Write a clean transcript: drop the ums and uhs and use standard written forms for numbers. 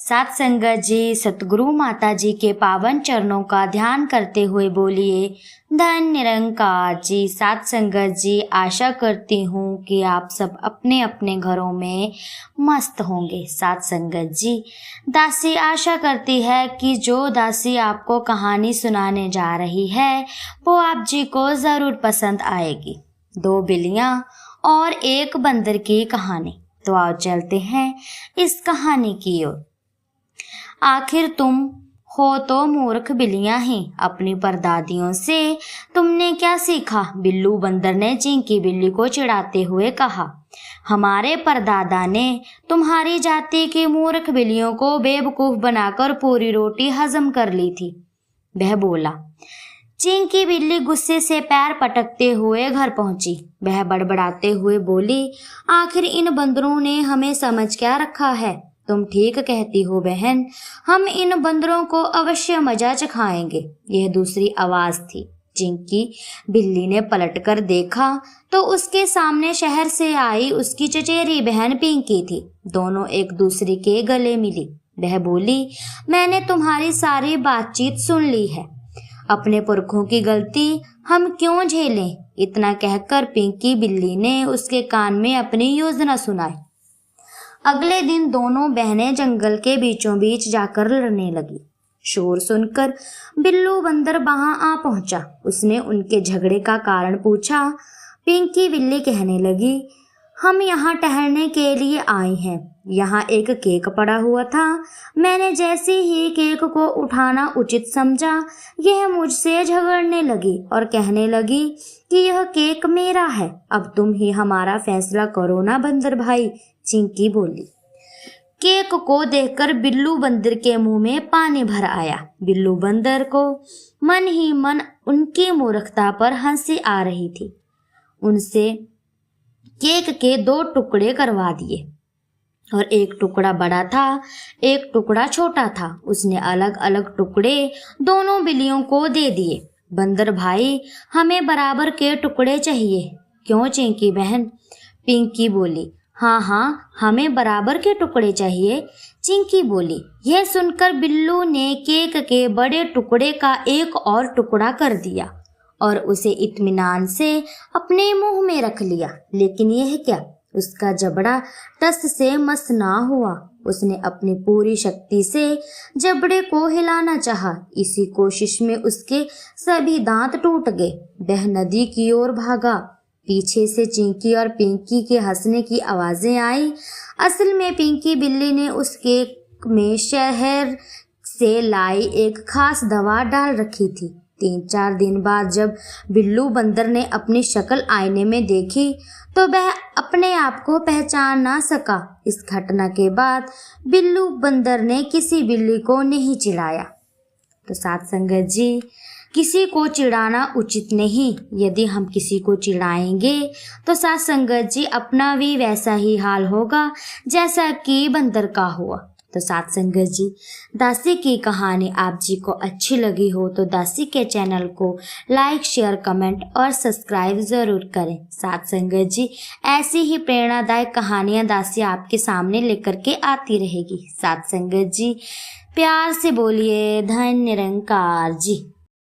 सात संगत जी सतगुरु माता जी के पावन चरणों का ध्यान करते हुए बोलिए, धन निरंकार जी। सात संगत जी, आशा करती हूँ कि आप सब अपने अपने घरों में मस्त होंगे। सात संगत जी, दासी आशा करती है कि जो दासी आपको कहानी सुनाने जा रही है वो आप जी को ज़रूर पसंद आएगी। दो बिल्लियाँ और एक बंदर की कहानी। तो आओ चलते हैं इस कहानी की ओर। आखिर तुम हो तो मूर्ख बिल्लियां ही, अपनी परदादियों से तुमने क्या सीखा? बिल्लू बंदर ने चिंकी बिल्ली को चिढ़ाते हुए कहा। हमारे परदादा ने तुम्हारी जाति की मूर्ख बिल्लियों को बेवकूफ बनाकर पूरी रोटी हजम कर ली थी, वह बोला। चिंकी बिल्ली गुस्से से पैर पटकते हुए घर पहुंची। वह बड़बड़ाते हुए बोली, आखिर इन बंदरों ने हमें समझ क्या रखा है? तुम ठीक कहती हो बहन, हम इन बंदरों को अवश्य मजा चखाएंगे। यह दूसरी आवाज थी। चिंकी बिल्ली ने पलटकर देखा तो उसके सामने शहर से आई उसकी चचेरी बहन पिंकी थी। दोनों एक दूसरे के गले मिली। वह बोली, मैंने तुम्हारी सारी बातचीत सुन ली है। अपने पुरखों की गलती हम क्यों झेलें? इतना कहकर पिंकी बिल्ली ने उसके कान में अपनी योजना सुनाई। अगले दिन दोनों बहनें जंगल के बीचों बीच जाकर लड़ने लगी। शोर सुनकर बिल्लू बंदर वहां आ पहुंचा। उसने उनके झगड़े का कारण पूछा। पिंकी बिल्ली कहने लगी, हम यहाँ टहलने के लिए आए हैं। यहाँ एक केक पड़ा हुआ था। मैंने जैसे ही केक को उठाना उचित समझा, यह मुझसे झगड़ने लगी और कहने लगी कि यह केक मेरा है। अब तुम ही हमारा फैसला करो ना बंदर भाई, चिंकी बोली। केक को देखकर बिल्लू बंदर के मुंह में पानी भर आया। बिल्लू बंदर को मन ही मन उनकी मूर्खता पर हंसी आ रही थी। उनसे केक के 2 टुकड़े करवा दिए और एक टुकड़ा बड़ा था, एक टुकड़ा छोटा था। उसने अलग अलग टुकड़े दोनों बिल्लियों को दे दिए। बंदर भाई, हमें बराबर के टुकड़े चाहिए। क्यों चिंकी बहन? पिंकी बोली। हाँ, हमें बराबर के टुकड़े चाहिए, चिंकी बोली। यह सुनकर बिल्लू ने केक के बड़े टुकड़े का एक और टुकड़ा कर दिया और उसे इत्मीनान से अपने मुंह में रख लिया। लेकिन यह क्या, उसका जबड़ा टस से मस ना हुआ। उसने अपनी पूरी शक्ति से जबड़े को हिलाना चाहा। इसी कोशिश में उसके सभी दांत टूट गए। वह नदी की ओर भागा। पीछे से चिंकी और पिंकी के हंसने की आवाजें आई। असल में पिंकी बिल्ली ने उस केक में शहर से लाई एक खास दवा डाल रखी थी। 3-4 दिन बाद जब बिल्लू बंदर ने अपनी शक्ल आईने में देखी तो वह अपने आप को पहचान ना सका। इस घटना के बाद बिल्लू बंदर ने किसी बिल्ली को नहीं चिढ़ाया। तो साथ संगत जी, किसी को चिढ़ाना उचित नहीं। यदि हम किसी को चिढ़ाएंगे तो साथ संगत जी अपना भी वैसा ही हाल होगा जैसा कि बंदर का हुआ। तो साथ संगत जी, दासी की कहानी आप जी को अच्छी लगी हो तो दासी के चैनल को लाइक, शेयर, कमेंट और सब्सक्राइब ज़रूर करें। साथ संगत जी, ऐसी ही प्रेरणादायक कहानियाँ दासी आपके सामने लेकर के आती रहेगी। साथ संगत जी, प्यार से बोलिए, धन निरंकार जी।